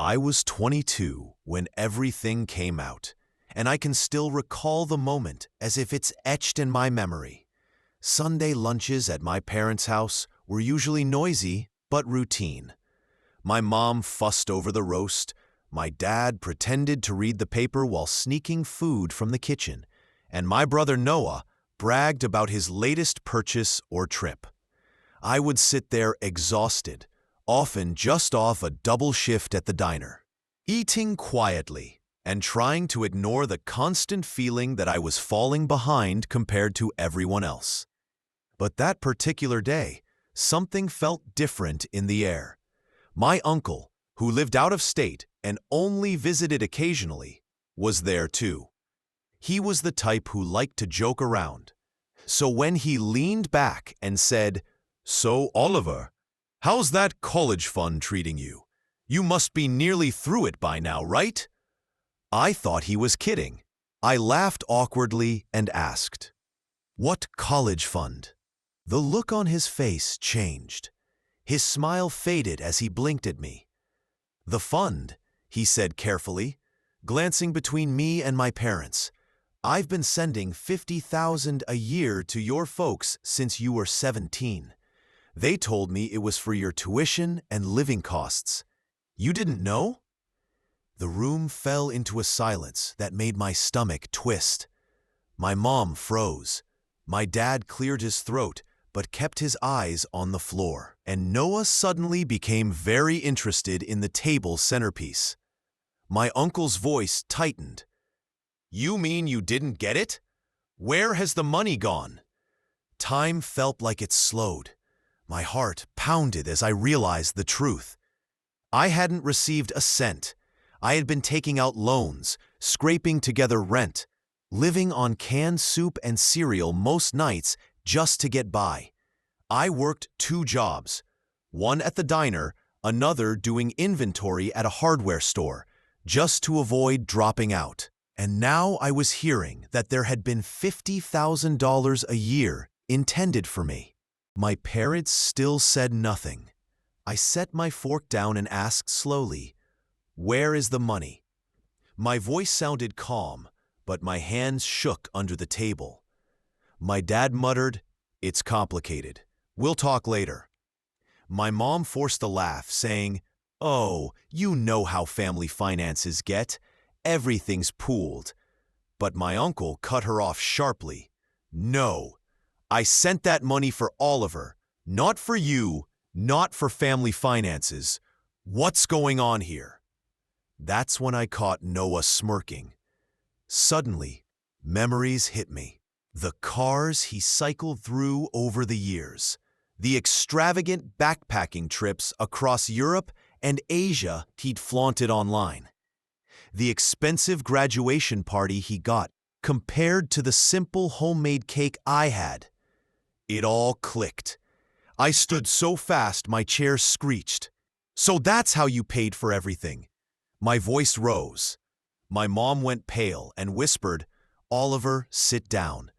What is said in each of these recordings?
I was 22 when everything came out, and I can still recall the moment as if it's etched in my memory. Sunday lunches at my parents' house were usually noisy but routine. My mom fussed over the roast, my dad pretended to read the paper while sneaking food from the kitchen, and my brother Noah bragged about his latest purchase or trip. I would sit there exhausted, often just off a double shift at the diner, eating quietly and trying to ignore the constant feeling that I was falling behind compared to everyone else. But that particular day, something felt different in the air. My uncle, who lived out of state and only visited occasionally, was there too. He was the type who liked to joke around. So when he leaned back and said, "So, Oliver, how's that college fund treating you? You must be nearly through it by now, right?" I thought he was kidding. I laughed awkwardly and asked, "What college fund?" The look on his face changed. His smile faded as he blinked at me. "The fund," he said carefully, glancing between me and my parents. "I've been sending $50,000 a year to your folks since you were 17. They told me it was for your tuition and living costs. You didn't know?" The room fell into a silence that made my stomach twist. My mom froze. My dad cleared his throat but kept his eyes on the floor, and Noah suddenly became very interested in the table centerpiece. My uncle's voice tightened. "You mean you didn't get it? Where has the money gone?" Time felt like it slowed. My heart pounded as I realized the truth. I hadn't received a cent. I had been taking out loans, scraping together rent, living on canned soup and cereal most nights just to get by. I worked 2 jobs, one at the diner, another doing inventory at a hardware store, just to avoid dropping out. And now I was hearing that there had been $50,000 a year intended for me. My parents still said nothing. I set my fork down and asked slowly, "Where is the money?" My voice sounded calm, but my hands shook under the table. My dad muttered, "It's complicated. We'll talk later." My mom forced a laugh, saying, "Oh, you know how family finances get. Everything's pooled." But my uncle cut her off sharply. "No, I sent that money for Oliver, not for you, not for family finances. What's going on here?" That's when I caught Noah smirking. Suddenly, memories hit me. The cars he cycled through over the years, the extravagant backpacking trips across Europe and Asia he'd flaunted online, the expensive graduation party he got compared to the simple homemade cake I had. It all clicked. I stood so fast my chair screeched. "So that's how you paid for everything." My voice rose. My mom went pale and whispered, "Oliver, sit down.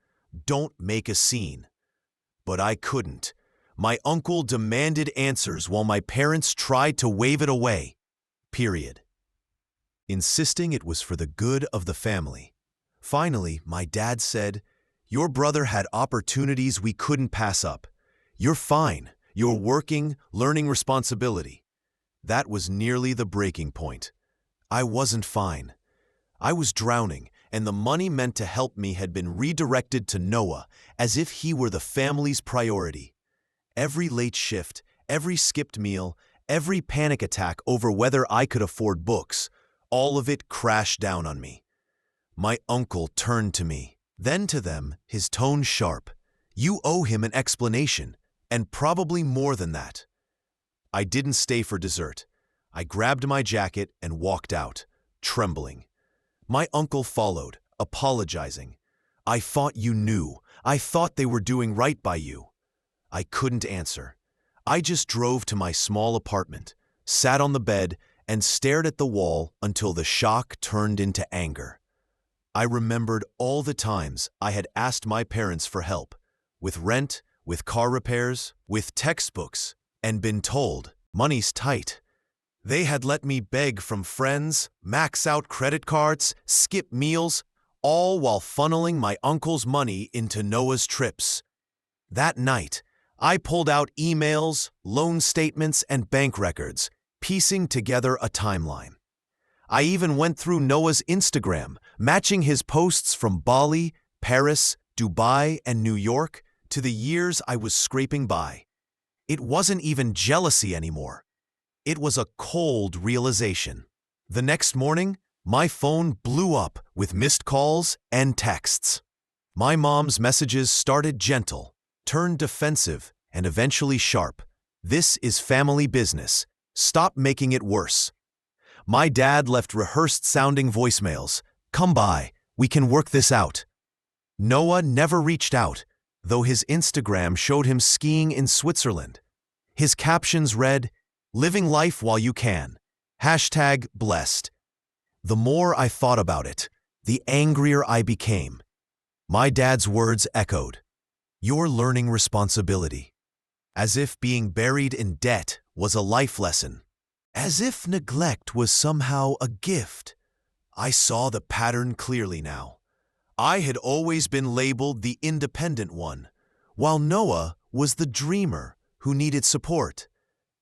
Don't make a scene." But I couldn't. My uncle demanded answers while my parents tried to wave it away. Period. Insisting it was for the good of the family. Finally, my dad said, "Your brother had opportunities we couldn't pass up. You're fine. You're working, learning responsibility." That was nearly the breaking point. I wasn't fine. I was drowning, and the money meant to help me had been redirected to Noah as if he were the family's priority. Every late shift, every skipped meal, every panic attack over whether I could afford books, all of it crashed down on me. My uncle turned to me, then to them, his tone sharp. "You owe him an explanation, and probably more than that." I didn't stay for dessert. I grabbed my jacket and walked out, trembling. My uncle followed, apologizing. "I thought you knew. I thought they were doing right by you." I couldn't answer. I just drove to my small apartment, sat on the bed, and stared at the wall until the shock turned into anger. I remembered all the times I had asked my parents for help, with rent, with car repairs, with textbooks, and been told, "Money's tight." They had let me beg from friends, max out credit cards, skip meals, all while funneling my uncle's money into Noah's trips. That night, I pulled out emails, loan statements, and bank records, piecing together a timeline. I even went through Noah's Instagram, matching his posts from Bali, Paris, Dubai, and New York to the years I was scraping by. It wasn't even jealousy anymore. It was a cold realization. The next morning, my phone blew up with missed calls and texts. My mom's messages started gentle, turned defensive, and eventually sharp. "This is family business. Stop making it worse." My dad left rehearsed-sounding voicemails. "Come by. We can work this out." Noah never reached out, though his Instagram showed him skiing in Switzerland. His captions read, "Living life while you can. #blessed." The more I thought about it, the angrier I became. My dad's words echoed, "You're learning responsibility." As if being buried in debt was a life lesson. As if neglect was somehow a gift. I saw the pattern clearly now. I had always been labeled the independent one, while Noah was the dreamer who needed support.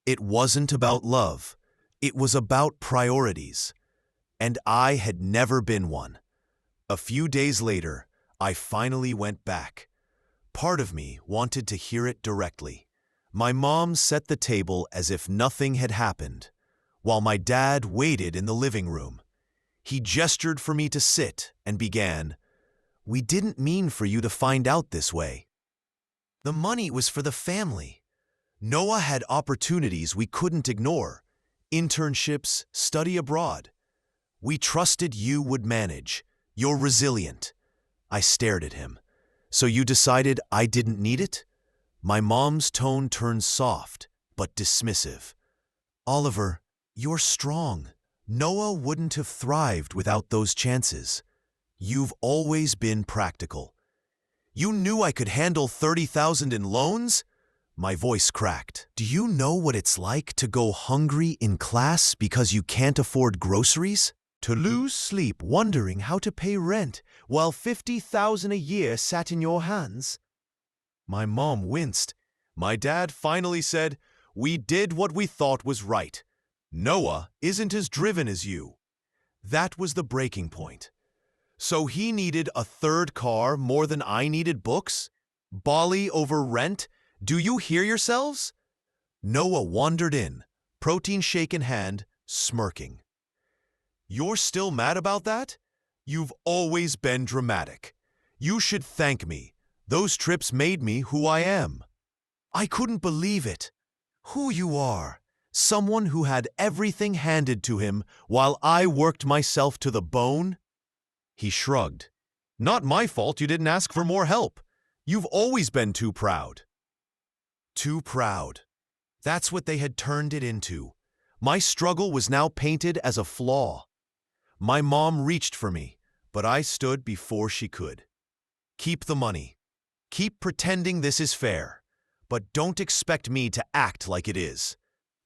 It wasn't about love. It was about priorities. And I had never been one. A few days later, I finally went back. Part of me wanted to hear it directly. My mom set the table as if nothing had happened, while my dad waited in the living room. He gestured for me to sit and began, "We didn't mean for you to find out this way. The money was for the family. Noah had opportunities we couldn't ignore, internships, study abroad. We trusted you would manage. You're resilient." I stared at him. "So you decided I didn't need it?" My mom's tone turned soft, but dismissive. "Oliver, you're strong. Noah wouldn't have thrived without those chances. You've always been practical." "You knew I could handle 30,000 in loans?" My voice cracked. "Do you know what it's like to go hungry in class because you can't afford groceries? To lose sleep wondering how to pay rent while 50,000 a year sat in your hands?" My mom winced. My dad finally said, "We did what we thought was right. Noah isn't as driven as you." That was the breaking point. So he needed a third car more than I needed books? Bali over rent? Do you hear yourselves? Noah wandered in, protein shake in hand, smirking. "You're still mad about that? You've always been dramatic. You should thank me. Those trips made me who I am." I couldn't believe it. Who you are. Someone who had everything handed to him while I worked myself to the bone? He shrugged. "Not my fault you didn't ask for more help. You've always been too proud." Too proud. That's what they had turned it into. My struggle was now painted as a flaw. My mom reached for me, but I stood before she could. "Keep the money. Keep pretending this is fair, but don't expect me to act like it is.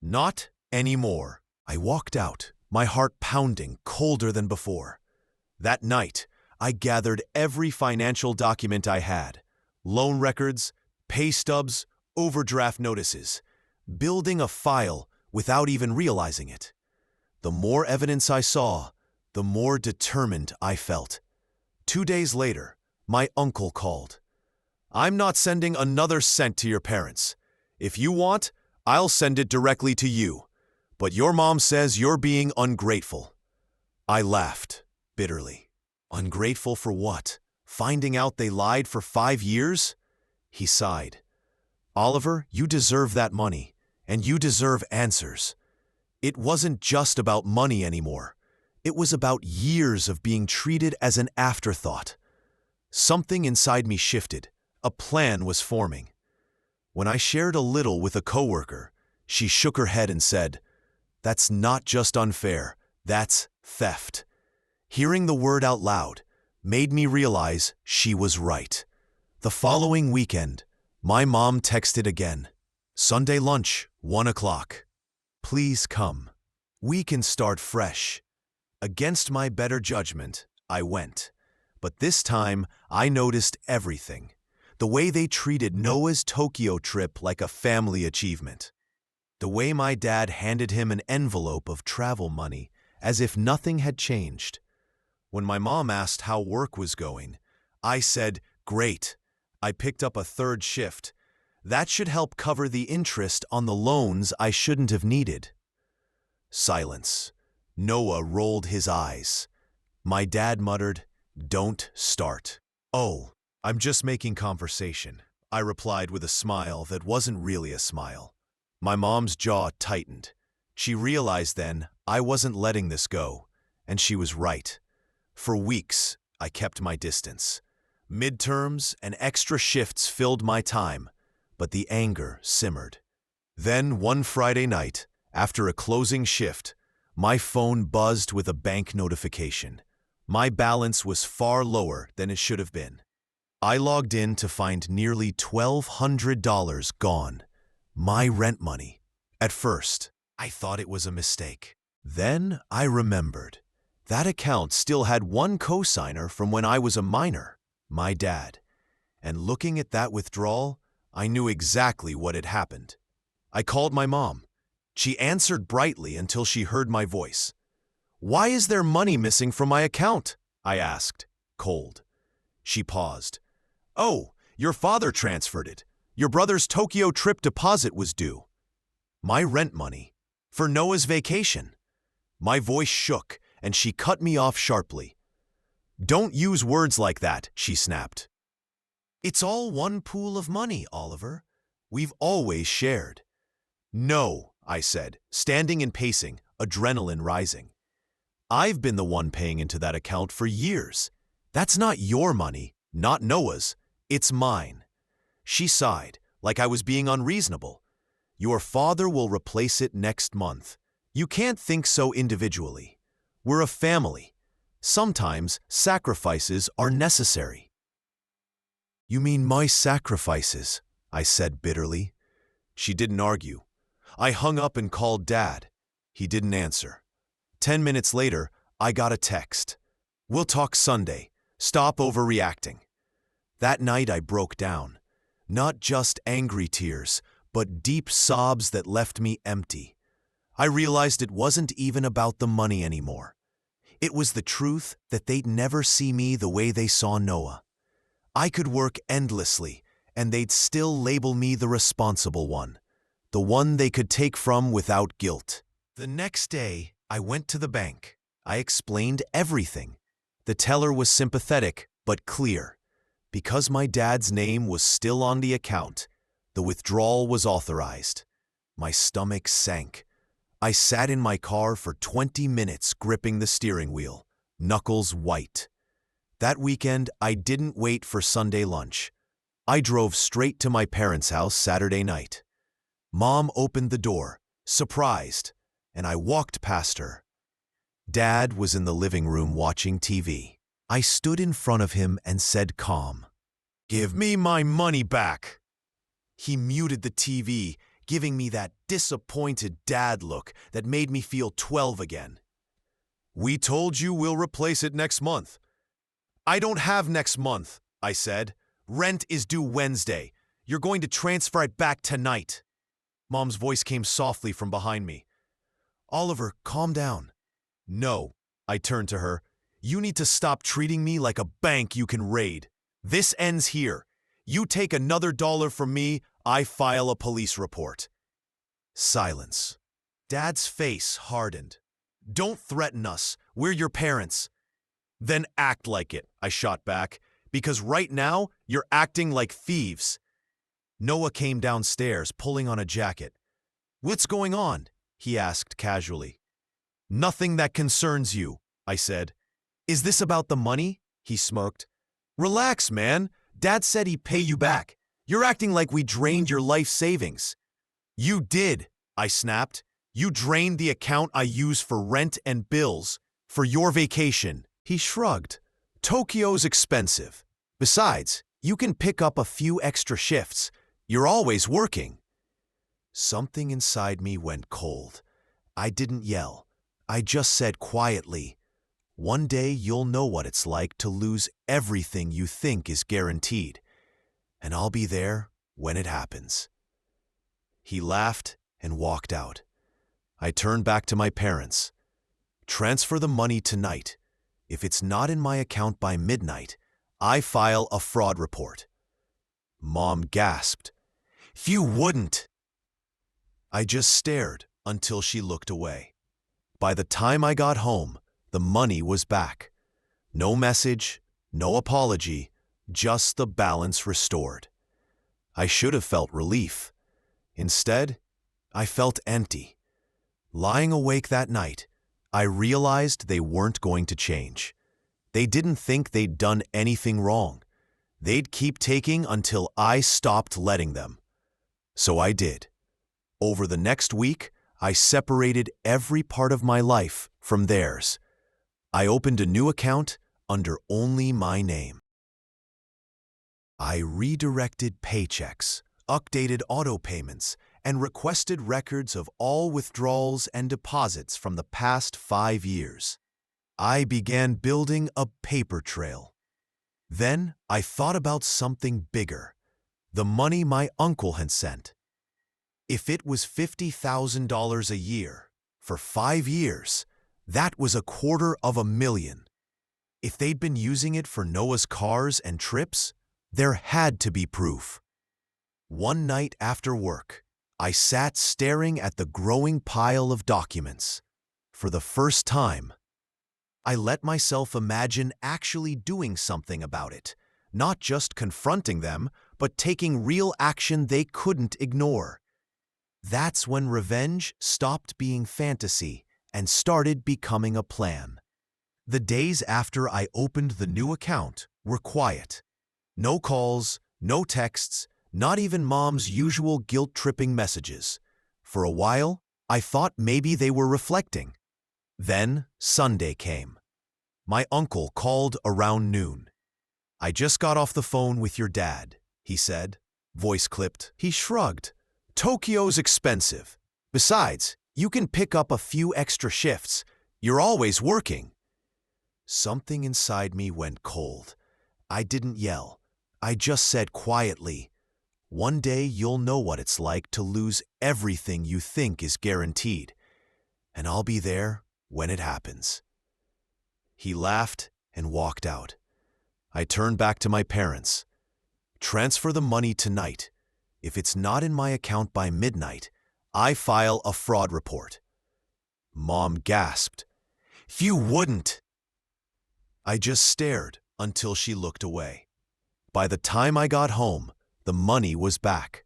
Not anymore." I walked out, my heart pounding colder than before. That night, I gathered every financial document I had, loan records, pay stubs, overdraft notices, building a file without even realizing it. The more evidence I saw, the more determined I felt. 2 days later, my uncle called. "I'm not sending another cent to your parents. If you want, I'll send it directly to you. But your mom says you're being ungrateful." I laughed bitterly. Ungrateful for what? Finding out they lied for 5 years? He sighed. "Oliver, you deserve that money, and you deserve answers." It wasn't just about money anymore. It was about years of being treated as an afterthought. Something inside me shifted. A plan was forming. When I shared a little with a coworker, she shook her head and said, "That's not just unfair, that's theft." Hearing the word out loud made me realize she was right. The following weekend, my mom texted again. "Sunday lunch, 1 o'clock. Please come." We can start fresh. Against my better judgment, I went. But this time, I noticed everything. The way they treated Noah's Tokyo trip like a family achievement. The way my dad handed him an envelope of travel money as if nothing had changed. When my mom asked how work was going, I said, "Great. I picked up a third shift. That should help cover the interest on the loans I shouldn't have needed." Silence. Noah rolled his eyes. My dad muttered, "Don't start." "Oh, I'm just making conversation," I replied with a smile that wasn't really a smile. My mom's jaw tightened. She realized then I wasn't letting this go, and she was right. For weeks, I kept my distance. Midterms and extra shifts filled my time, but the anger simmered. Then one Friday night, after a closing shift, my phone buzzed with a bank notification. My balance was far lower than it should have been. I logged in to find nearly $1,200 gone. My rent money. At first, I thought it was a mistake. Then I remembered. That account still had one cosigner from when I was a minor, my dad. And looking at that withdrawal, I knew exactly what had happened. I called my mom. She answered brightly until she heard my voice. "Why is there money missing from my account?" I asked, cold. She paused. "Oh, your father transferred it. Your brother's Tokyo trip deposit was due." My rent money? For Noah's vacation? My voice shook, and she cut me off sharply. "Don't use words like that," she snapped. "It's all one pool of money, Oliver. We've always shared." "No," I said, standing and pacing, adrenaline rising. "I've been the one paying into that account for years. That's not your money, not Noah's. It's mine." She sighed, like I was being unreasonable. "Your father will replace it next month. You can't think so individually. We're a family. Sometimes sacrifices are necessary." "You mean my sacrifices?" I said bitterly. She didn't argue. I hung up and called Dad. He didn't answer. 10 minutes later, I got a text. "We'll talk Sunday. Stop overreacting." That night I broke down. Not just angry tears, but deep sobs that left me empty. I realized it wasn't even about the money anymore. It was the truth that they'd never see me the way they saw Noah. I could work endlessly, and they'd still label me the responsible one, the one they could take from without guilt. The next day, I went to the bank. I explained everything. The teller was sympathetic, but clear. Because my dad's name was still on the account, the withdrawal was authorized. My stomach sank. I sat in my car for 20 minutes gripping the steering wheel, knuckles white. That weekend, I didn't wait for Sunday lunch. I drove straight to my parents' house Saturday night. Mom opened the door, surprised, and I walked past her. Dad was in the living room watching TV. I stood in front of him and said calm, "Give me my money back." He muted the TV, giving me that disappointed dad look that made me feel 12 again. "We told you we'll replace it next month." "I don't have next month," I said. "Rent is due Wednesday. You're going to transfer it back tonight." Mom's voice came softly from behind me. "Oliver, calm down." "No," I turned to her. "You need to stop treating me like a bank you can raid. This ends here. You take another dollar from me, I file a police report." Silence. Dad's face hardened. "Don't threaten us. We're your parents." "Then act like it," I shot back, "because right now you're acting like thieves." Noah came downstairs, pulling on a jacket. "What's going on?" he asked casually. "Nothing that concerns you," I said. "Is this about the money?" he smirked. "Relax, man. Dad said he'd pay you back. You're acting like we drained your life savings." "You did," I snapped. "You drained the account I use for rent and bills, for your vacation." He shrugged. "Tokyo's expensive. Besides, you can pick up a few extra shifts. You're always working." Something inside me went cold. I didn't yell. I just said quietly, "One day you'll know what it's like to lose everything you think is guaranteed, and I'll be there when it happens." He laughed and walked out. I turned back to my parents. "Transfer the money tonight. If it's not in my account by midnight, I file a fraud report." Mom gasped, "You wouldn't!" I just stared until she looked away. By the time I got home, the money was back. No message, no apology, just the balance restored. I should have felt relief. Instead, I felt empty. Lying awake that night, I realized they weren't going to change. They didn't think they'd done anything wrong. They'd keep taking until I stopped letting them. So I did. Over the next week, I separated every part of my life from theirs. I opened a new account under only my name. I redirected paychecks, updated auto payments, and requested records of all withdrawals and deposits from the past 5 years. I began building a paper trail. Then I thought about something bigger, the money my uncle had sent. If it was $50,000 a year, for 5 years, that was $250,000. If they'd been using it for Noah's cars and trips, there had to be proof. One night after work, I sat staring at the growing pile of documents. For the first time, I let myself imagine actually doing something about it, not just confronting them, but taking real action they couldn't ignore. That's when revenge stopped being fantasy and started becoming a plan. The days after I opened the new account were quiet. No calls, no texts, not even Mom's usual guilt-tripping messages. For a while, I thought maybe they were reflecting. Then Sunday came. My uncle called around noon. "I just got off the phone with your dad," he said, voice clipped. He shrugged. "Tokyo's expensive. Besides, you can pick up a few extra shifts. You're always working." Something inside me went cold. I didn't yell. I just said quietly, "One day you'll know what it's like to lose everything you think is guaranteed, and I'll be there when it happens." He laughed and walked out. I turned back to my parents. "Transfer the money tonight. If it's not in my account by midnight, I file a fraud report." Mom gasped, "You wouldn't!" I just stared until she looked away. By the time I got home, the money was back.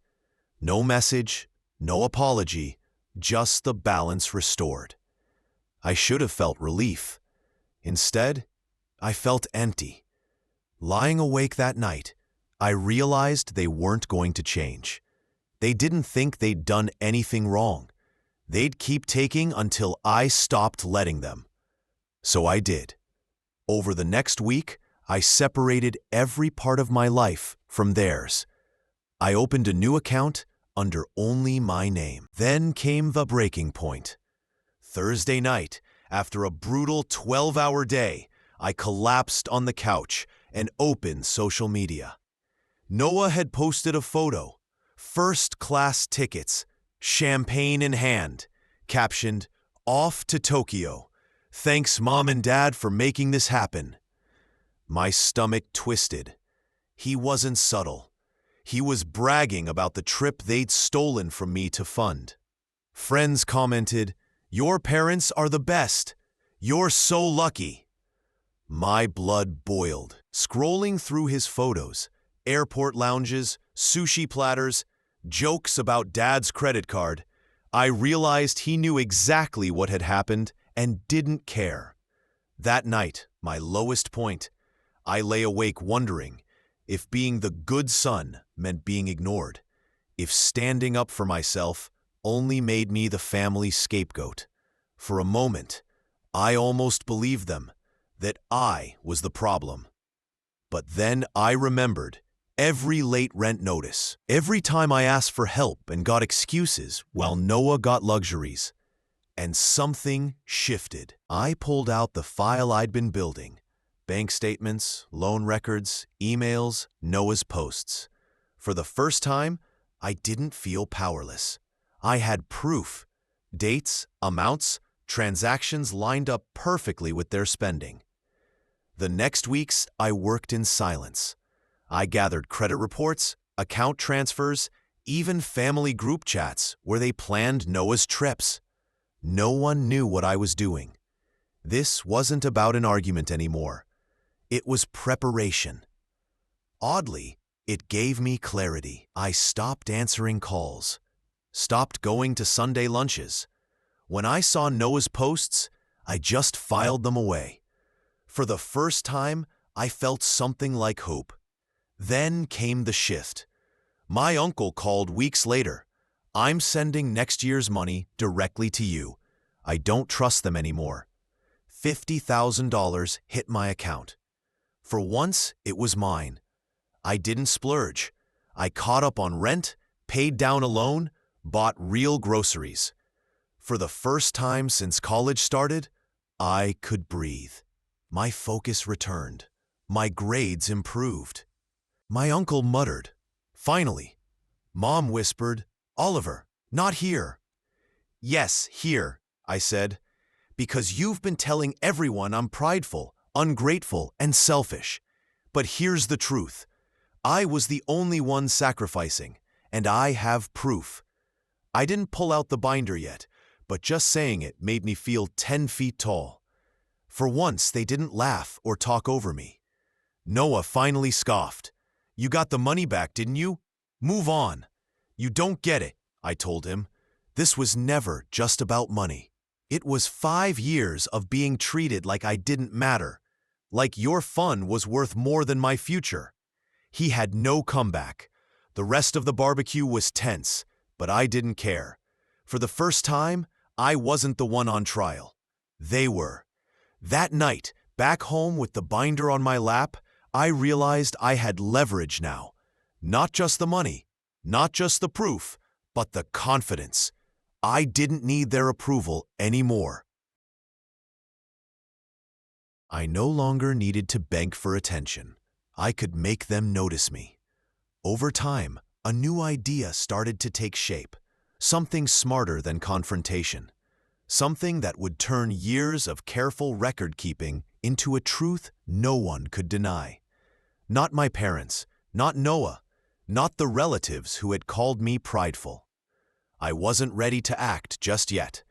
No message, no apology, just the balance restored. I should have felt relief. Instead, I felt empty. Lying awake that night, I realized they weren't going to change. They didn't think they'd done anything wrong. They'd keep taking until I stopped letting them. So I did. Over the next week, I separated every part of my life from theirs. I opened a new account under only my name. Then came the breaking point. Thursday night, after a brutal 12-hour day, I collapsed on the couch and opened social media. Noah had posted a photo, first-class tickets, champagne in hand, captioned, "Off to Tokyo. Thanks Mom and Dad for making this happen." My stomach twisted. He wasn't subtle. He was bragging about the trip they'd stolen from me to fund. Friends commented, "Your parents are the best. You're so lucky." My blood boiled. Scrolling through his photos, airport lounges, sushi platters, jokes about Dad's credit card, I realized he knew exactly what had happened and didn't care. That night, my lowest point, I lay awake wondering if being the good son meant being ignored, if standing up for myself only made me the family scapegoat. For a moment, I almost believed them, that I was the problem. But then I remembered every late rent notice, every time I asked for help and got excuses while Noah got luxuries. And something shifted. I pulled out the file I'd been building. Bank statements, loan records, emails, Noah's posts. For the first time, I didn't feel powerless. I had proof. Dates, amounts, transactions lined up perfectly with their spending. The next weeks, I worked in silence. I gathered credit reports, account transfers, even family group chats where they planned Noah's trips. No one knew what I was doing. This wasn't about an argument anymore. It was preparation. Oddly, it gave me clarity. I stopped answering calls, stopped going to Sunday lunches. When I saw Noah's posts, I just filed them away. For the first time, I felt something like hope. Then came the shift. My uncle called weeks later. "I'm sending next year's money directly to you. I don't trust them anymore." $50,000 hit my account. For once, it was mine. I didn't splurge. I caught up on rent, paid down a loan, bought real groceries. For the first time since college started, I could breathe. My focus returned. My grades improved. My uncle muttered, "Finally." Mom whispered, "Oliver, not here." "Yes, here," I said, "because you've been telling everyone I'm prideful, ungrateful, and selfish. But here's the truth. I was the only one sacrificing, and I have proof." I didn't pull out the binder yet, but just saying it made me feel 10 feet tall. For once, they didn't laugh or talk over me. Noah finally scoffed. "You got the money back, didn't you? Move on." "You don't get it," I told him. "This was never just about money. It was 5 years of being treated like I didn't matter, like your fun was worth more than my future." He had no comeback. The rest of the barbecue was tense, but I didn't care. For the first time, I wasn't the one on trial. They were. That night, back home with the binder on my lap, I realized I had leverage now. Not just the money, not just the proof, but the confidence. I didn't need their approval anymore. I no longer needed to beg for attention. I could make them notice me. Over time, a new idea started to take shape. Something smarter than confrontation. Something that would turn years of careful record-keeping into a truth no one could deny. Not my parents, not Noah, not the relatives who had called me prideful. I wasn't ready to act just yet,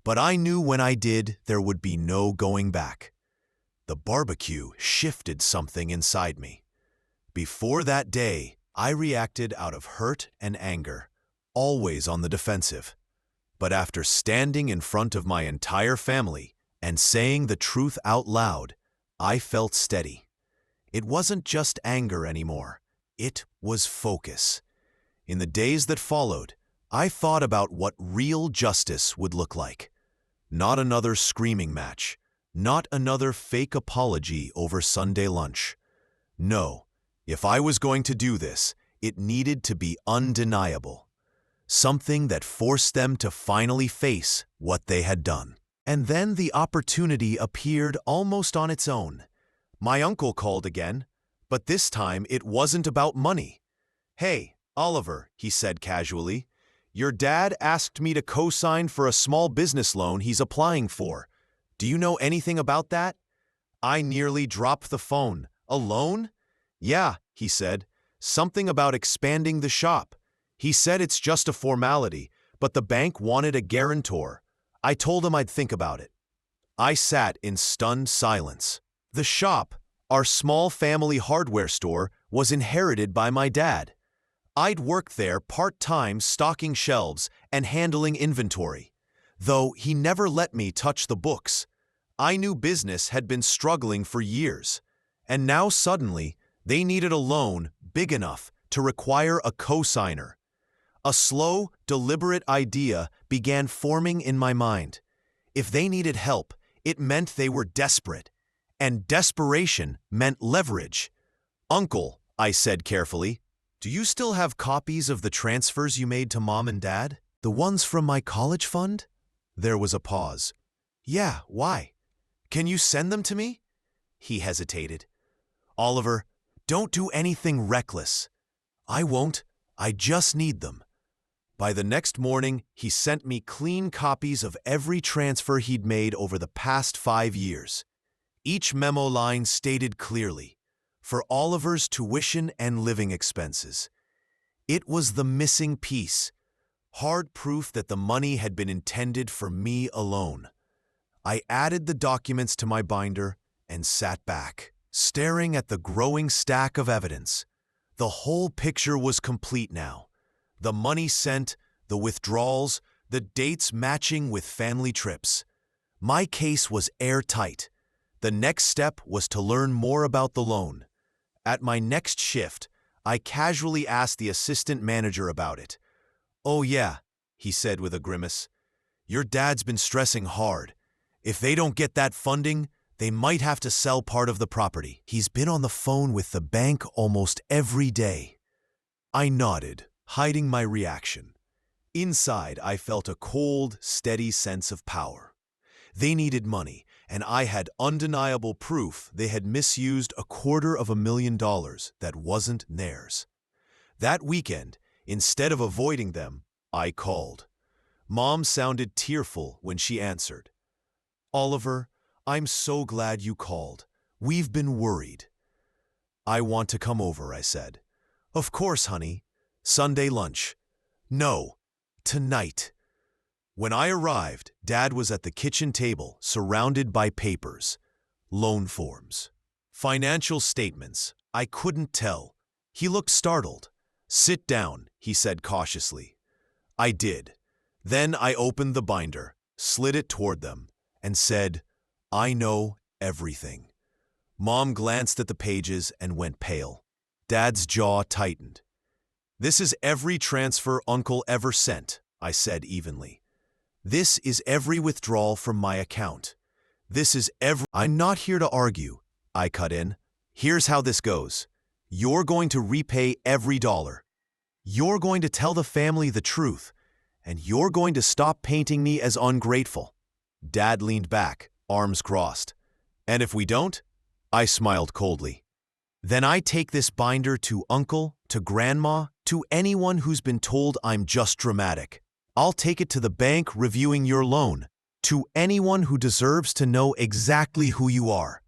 but I knew when I did there would be no going back. The barbecue shifted something inside me. Before that day, I reacted out of hurt and anger, always on the defensive. But after standing in front of my entire family and saying the truth out loud, I felt steady. It wasn't just anger anymore. It was focus. In the days that followed, I thought about what real justice would look like. Not another screaming match. Not another fake apology over Sunday lunch. No, if I was going to do this, it needed to be undeniable. Something that forced them to finally face what they had done. And then the opportunity appeared almost on its own. My uncle called again, but this time it wasn't about money. "Hey, Oliver," he said casually, "your dad asked me to co-sign for a small business loan he's applying for. Do you know anything about that?" I nearly dropped the phone. "A loan?" "Yeah," he said. "Something about expanding the shop. He said it's just a formality, but the bank wanted a guarantor. I told him I'd think about it." I sat in stunned silence. The shop, our small family hardware store, was inherited by my dad. I'd worked there part-time stocking shelves and handling inventory, though he never let me touch the books. I knew business had been struggling for years, and now suddenly they needed a loan big enough to require a co-signer. A slow, deliberate idea began forming in my mind. If they needed help, it meant they were desperate, and desperation meant leverage. "Uncle," I said carefully, "do you still have copies of the transfers you made to Mom and Dad? The ones from my college fund?" There was a pause. Yeah, why? Can you send them to me? He hesitated. Oliver, don't do anything reckless. I won't. I just need them. By the next morning, he sent me clean copies of every transfer he'd made over the past 5 years. Each memo line stated clearly, for Oliver's tuition and living expenses. It was the missing piece, hard proof that the money had been intended for me alone. I added the documents to my binder and sat back, staring at the growing stack of evidence. The whole picture was complete now. The money sent, the withdrawals, the dates matching with family trips. My case was airtight. The next step was to learn more about the loan. At my next shift, I casually asked the assistant manager about it. "Oh yeah," he said with a grimace. "Your dad's been stressing hard. If they don't get that funding, they might have to sell part of the property. He's been on the phone with the bank almost every day." I nodded, hiding my reaction. Inside, I felt a cold, steady sense of power. They needed money, and I had undeniable proof they had misused $250,000 that wasn't theirs. That weekend, instead of avoiding them, I called. Mom sounded tearful when she answered. "Oliver, I'm so glad you called. We've been worried." "I want to come over," I said. "Of course, honey. Sunday lunch." "No, tonight." When I arrived, Dad was at the kitchen table, surrounded by papers, loan forms, financial statements. I couldn't tell. He looked startled. "Sit down," he said cautiously. I did. Then I opened the binder, slid it toward them, and said, "I know everything." Mom glanced at the pages and went pale. Dad's jaw tightened. "This is every transfer Uncle ever sent," I said evenly. "This is every withdrawal from my account. This is every—" "I'm not here to argue," I cut in. "Here's how this goes. You're going to repay every dollar. You're going to tell the family the truth, and you're going to stop painting me as ungrateful." Dad leaned back, arms crossed. "And if we don't?" I smiled coldly. "Then I take this binder to Uncle, to Grandma, to anyone who's been told I'm just dramatic. I'll take it to the bank reviewing your loan, to anyone who deserves to know exactly who you are."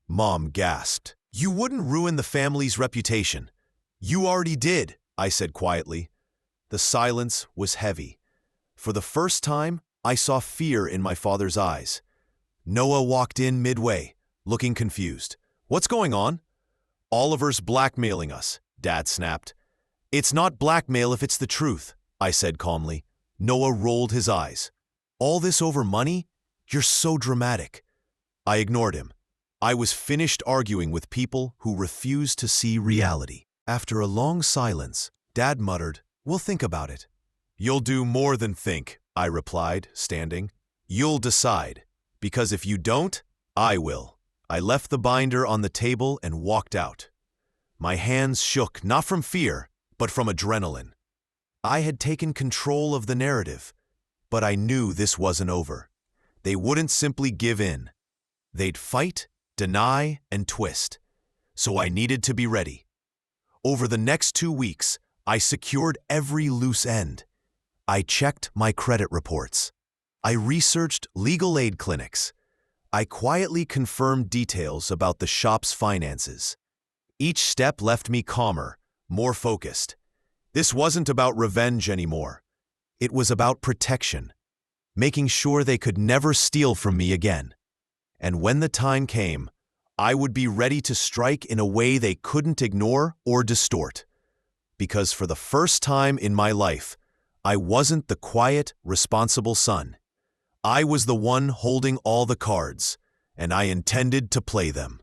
Mom gasped. "You wouldn't ruin the family's reputation." "You already did," I said quietly. The silence was heavy. For the first time, I saw fear in my father's eyes. Noah walked in midway, looking confused. "What's going on?" "Oliver's blackmailing us," Dad snapped. "It's not blackmail if it's the truth," I said calmly. Noah rolled his eyes. "All this over money? You're so dramatic." I ignored him. I was finished arguing with people who refused to see reality. After a long silence, Dad muttered, "We'll think about it." "You'll do more than think," I replied, standing. "You'll decide, because if you don't, I will." I left the binder on the table and walked out. My hands shook not from fear, but from adrenaline. I had taken control of the narrative, but I knew this wasn't over. They wouldn't simply give in. They'd fight, deny, and twist. So I needed to be ready. Over the next 2 weeks, I secured every loose end. I checked my credit reports. I researched legal aid clinics. I quietly confirmed details about the shop's finances. Each step left me calmer, more focused. This wasn't about revenge anymore. It was about protection, making sure they could never steal from me again. And when the time came, I would be ready to strike in a way they couldn't ignore or distort. Because for the first time in my life, I wasn't the quiet, responsible son. I was the one holding all the cards, and I intended to play them.